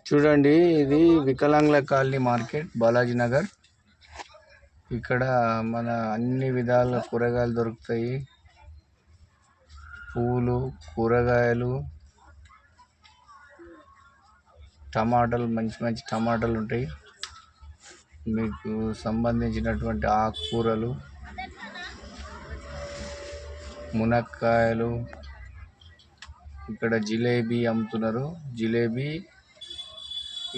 చూడండి, ఇది వికలాంగుల కాలనీ మార్కెట్, బాలాజీ నగర్. ఇక్కడ మన అన్ని విధాల కూరగాయలు దొరుకుతాయి. పూలు, కూరగాయలు, టమాటాలు, మంచి మంచి టమాటాలు ఉంటాయి. మీకు సంబంధించినటువంటి ఆకుకూరలు, మునక్కాయలు. ఇక్కడ జిలేబీ అమ్ముతున్నారు. జిలేబీ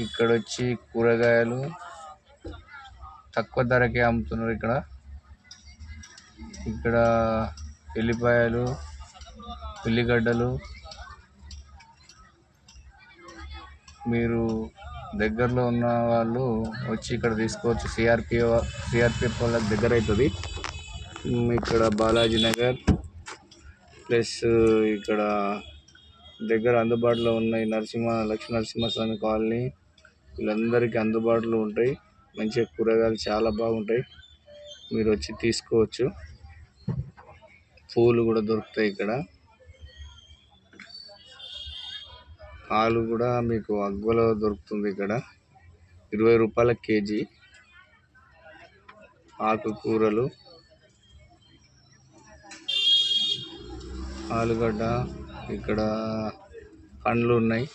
ఇక్కడ వచ్చి కూరగాయలు తక్కువ ధరకే అమ్ముతున్నారు. ఇక్కడ ఎల్లిపాయలు, ఉల్లిగడ్డలు మీరు దగ్గరలో ఉన్న వాళ్ళు వచ్చి ఇక్కడ తీసుకోవచ్చు. సిఆర్పిఎఫ్ వాళ్ళకి దగ్గర అవుతుంది. ఇక్కడ బాలాజీ నగర్ ప్లస్ ఇక్కడ దగ్గర అందుబాటులో ఉన్నాయి లక్ష్మీ నరసింహస్వామి కాలనీ. వీళ్ళందరికీ అందుబాటులో ఉంటాయి. మంచిగా కూరగాయలు చాలా బాగుంటాయి. మీరు వచ్చి తీసుకోవచ్చు. పూలు కూడా దొరుకుతాయి ఇక్కడ. పాలు కూడా మీకు అగ్వలో దొరుకుతుంది. ఇక్కడ 20 రూపాయల కేజీ. ఆకుకూరలు, ఆలుగడ్డ, ఇక్కడ పండ్లు ఉన్నాయి.